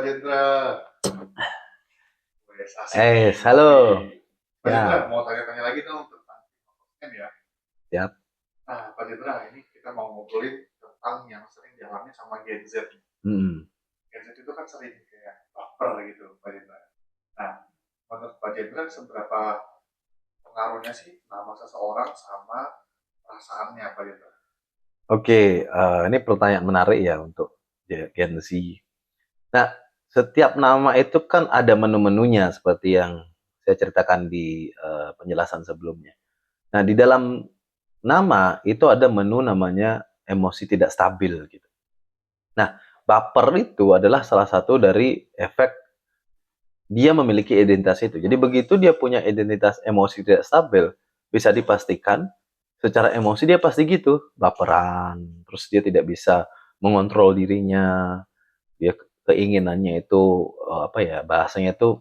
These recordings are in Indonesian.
Jendra. Wes, asik nih ngopi. Halo. Pak Jendra, Ya, mau tanya-tanya lagi dong tentang konten ya. siap. Nah, Pak Jendra, ini kita mau ngobrolin tentang yang sering dialami sama Gen Z. Mm. Gen Z itu kan sering kayak baper gitu, Pak Jendra. Nah, menurut Pak Jendra, seberapa pengaruhnya sih nama seseorang sama perasaannya, Pak Jendra? Oke, ini pertanyaan menarik ya untuk Gen Z. Nah, setiap nama itu kan ada menu-menunya seperti yang saya ceritakan di penjelasan sebelumnya. Nah, di dalam nama itu ada menu namanya emosi tidak stabil gitu. Nah, baper itu adalah salah satu dari efek dia memiliki identitas itu. Jadi begitu dia punya identitas emosi tidak stabil, bisa dipastikan secara emosi dia pasti gitu, baperan, terus dia tidak bisa mengontrol dirinya, dia keinginannya itu apa ya, bahasanya itu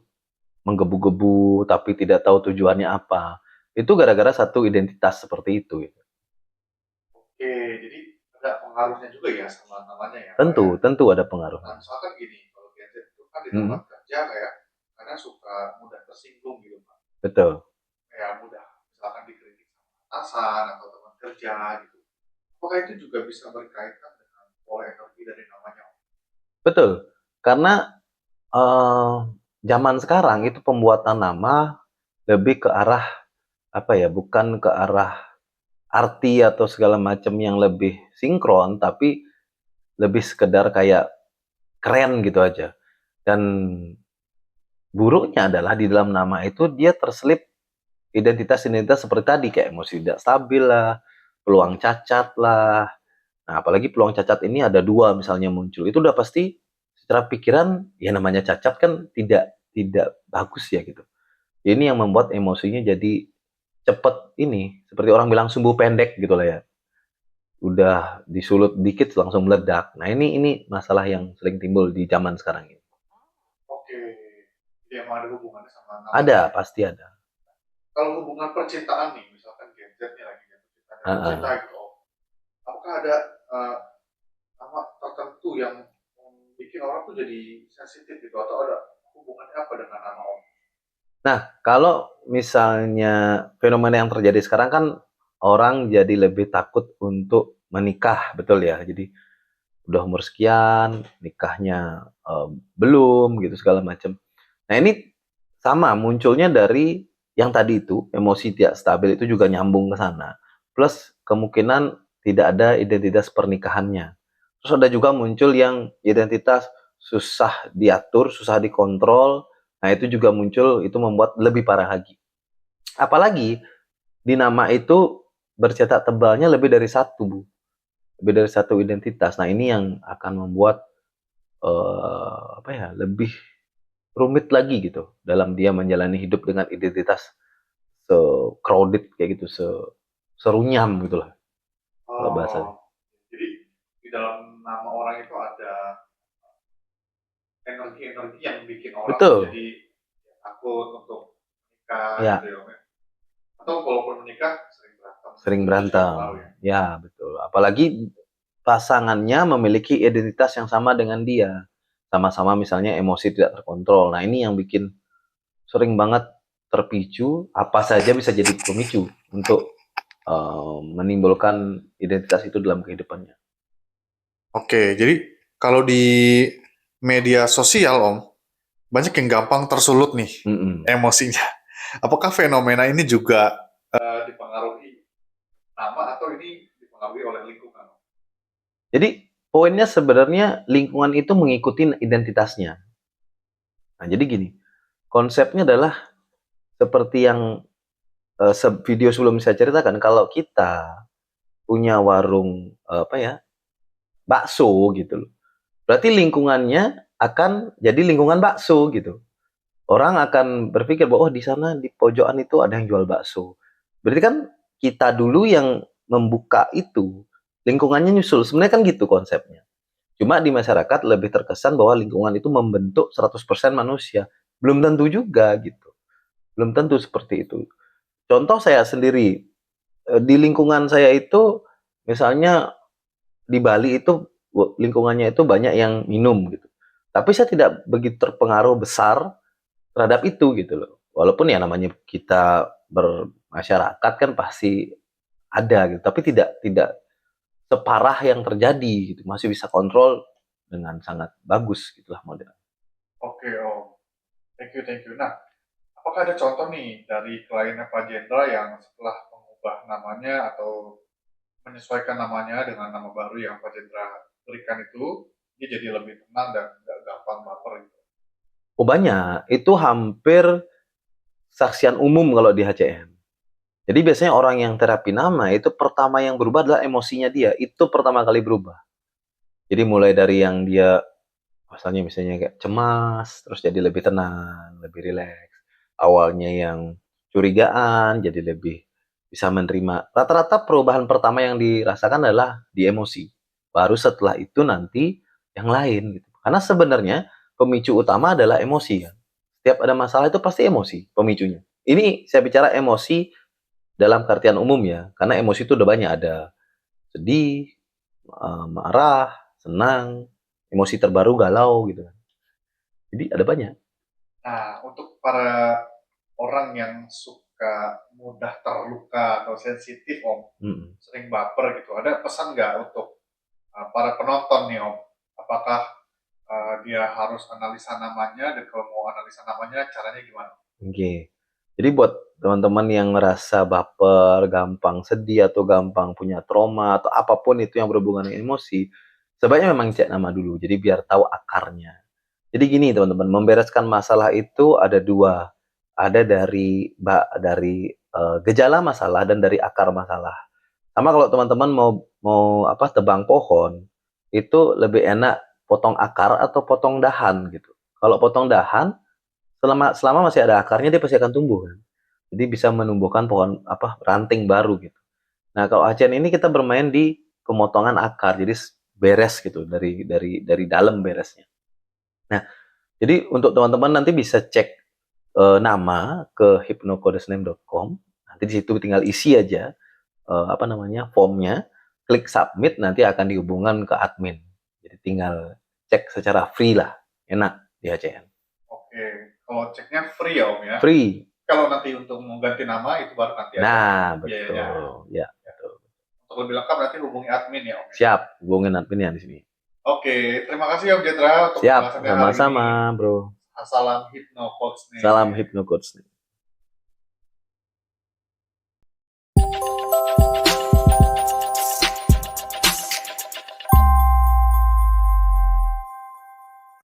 menggebu-gebu tapi tidak tahu tujuannya apa. Itu gara-gara satu identitas seperti itu gitu. Oke, jadi ada pengaruhnya juga ya sama namanya ya, Pak Tentu, ya. tentu ada Nah, pengaruhnya. misalkan gini, kalau Gen Z itu kan di tempat Mm, kerja kayak kadang suka mudah tersinggung gitu, Pak. betul. Kayak mudah misalkan dikritik sama atasan atau teman kerja gitu. Apakah itu juga bisa berkaitan dengan pola energi dari namanya? Betul. Karena eh, zaman sekarang itu pembuatan nama lebih ke arah apa ya, bukan ke arah arti atau segala macam yang lebih sinkron, tapi lebih sekedar kayak keren gitu aja. Dan buruknya adalah di dalam nama itu dia terselip identitas-identitas seperti tadi, kayak emosi tidak stabil lah, peluang cacat lah. Nah, apalagi peluang cacat ini ada dua misalnya muncul, itu udah pasti secara pikiran ya namanya cacat kan tidak bagus ya gitu. Ini yang membuat emosinya jadi cepet ini, seperti orang bilang sumbu pendek gitu lah ya. Udah disulut dikit langsung meledak. Nah, ini masalah yang sering timbul di zaman sekarang ini. Oke, jadi emang ada hubungannya sama namanya Ada, ya. pasti ada. Kalau hubungan percintaan nih, misalkan Gen Z nih lagi jatuh cinta Heeh. gitu, Om. Apakah ada eh, nama tertentu yang bikin orang tuh jadi sensitif gitu atau ada hubungannya apa dengan nama Om? Nah, kalau misalnya fenomena yang terjadi sekarang kan orang jadi lebih takut untuk menikah, betul ya. Jadi udah umur sekian, nikahnya belum gitu segala macam. Nah, ini sama munculnya dari yang tadi itu, emosi tidak stabil itu juga nyambung ke sana. Plus kemungkinan tidak ada identitas pernikahannya. Terus ada juga muncul yang identitas susah diatur, susah dikontrol. Nah, itu juga muncul, itu membuat lebih parah lagi. Apalagi di nama itu bercetak tebalnya lebih dari satu, Bu. Lebih dari satu identitas. Nah, ini yang akan membuat apa ya, lebih rumit lagi gitu dalam dia menjalani hidup dengan identitas se-crowded kayak gitu, serunyam gitu lah kalau bahasanya. Oh, jadi di dalam nama orang itu ada energi-energi yang bikin orang tuh Betul, jadi takut untuk menikah gitu ya, ya, Om, ya. Atau walaupun menikah sering berantem gitu. sering Itu juga berantem. pengaruh ya. Ya, betul. Apalagi pasangannya memiliki identitas yang sama dengan dia. Sama-sama misalnya emosi tidak terkontrol. Nah, ini yang bikin sering banget terpicu, apa saja bisa jadi pemicu untuk menimbulkan identitas itu dalam kehidupannya. Oke, jadi kalau di media sosial, Om, banyak yang gampang tersulut nih Mm-mm. emosinya. Apakah fenomena ini juga dipengaruhi nama atau ini dipengaruhi oleh lingkungan? Jadi poinnya sebenarnya lingkungan itu mengikuti identitasnya. Nah, jadi gini, konsepnya adalah seperti yang video sebelum saya ceritakan, kalau kita punya warung apa ya, bakso gitu loh. Berarti lingkungannya akan jadi lingkungan bakso gitu. Orang akan berpikir bahwa oh di sana di pojokan itu ada yang jual bakso. Berarti kan kita dulu yang membuka itu, lingkungannya nyusul. Sebenarnya kan gitu konsepnya. Cuma di masyarakat lebih terkesan bahwa lingkungan itu membentuk 100% manusia. Belum tentu juga gitu. Belum tentu seperti itu. Contoh saya sendiri, di lingkungan saya itu misalnya di Bali itu lingkungannya itu banyak yang minum gitu. Tapi saya tidak begitu terpengaruh besar terhadap itu gitu loh. Walaupun ya namanya kita bermasyarakat kan pasti ada gitu, tapi tidak separah yang terjadi gitu. Masih bisa kontrol dengan sangat bagus gitulah model. Oke Om, thank you. Nah, apakah ada contoh nih dari kliennya Pak Jendra yang setelah mengubah namanya atau menyesuaikan namanya dengan nama baru yang Pak Jendra berikan itu, dia jadi lebih tenang dan nggak gampang baper gitu? Oh banyak, itu hampir saksian umum kalau di HCM. Jadi biasanya orang yang terapi nama itu pertama yang berubah adalah emosinya dia. Itu pertama kali berubah. Jadi mulai dari yang dia misalnya kayak cemas, terus jadi lebih tenang, lebih rileks. Awalnya yang curigaan, jadi lebih bisa menerima. Rata-rata perubahan pertama yang dirasakan adalah di emosi. Baru setelah itu nanti yang lain gitu. Karena sebenarnya pemicu utama adalah emosi kan. Setiap ada masalah itu pasti emosi pemicunya. Ini saya bicara emosi dalam artian umum ya, karena emosi itu udah banyak, ada sedih, marah, senang, emosi terbaru galau gitu kan. Jadi ada banyak. Nah, untuk para orang yang suka mudah terluka atau sensitif Om, Mm. sering baper gitu, ada pesan nggak untuk para penonton nih Om? Apakah dia harus analisa namanya, dan kalau mau analisa namanya caranya gimana? Oke. Jadi buat teman-teman yang ngerasa baper, gampang sedih atau gampang punya trauma atau apapun itu yang berhubungan dengan emosi, sebaiknya memang cek nama dulu. Jadi biar tahu akarnya. Jadi gini teman-teman, membereskan masalah itu ada dua. Ada dari gejala masalah dan dari akar masalah. Sama kalau teman-teman mau mau apa tebang pohon, itu lebih enak potong akar atau potong dahan gitu. Kalau potong dahan, selama selama masih ada akarnya dia pasti akan tumbuh kan. Jadi bisa menumbuhkan pohon apa ranting baru gitu. Nah, kalau acian ini kita bermain di pemotongan akar. Jadi beres gitu dari dalam beresnya. Nah, jadi untuk teman-teman nanti bisa cek nama ke hypnocodesname.com. Nanti di situ tinggal isi aja apa namanya formnya, klik submit nanti akan dihubungkan ke admin. Jadi tinggal cek secara free lah, enak di HCM. Oke, kalau ceknya free ya Om ya? Free. Kalau nanti untuk mengganti nama itu baru nanti ada Nah, biayanya. betul. Ya, betul. Untuk lebih lengkap nanti hubungi admin ya Om ya? Siap, hubungin admin ya di sini. Oke, terima kasih Om Jendra untuk Siap, pembahasannya hari ini. sama-sama, Bro. Salam Hypno Coach nih. Salam Hypno Coach.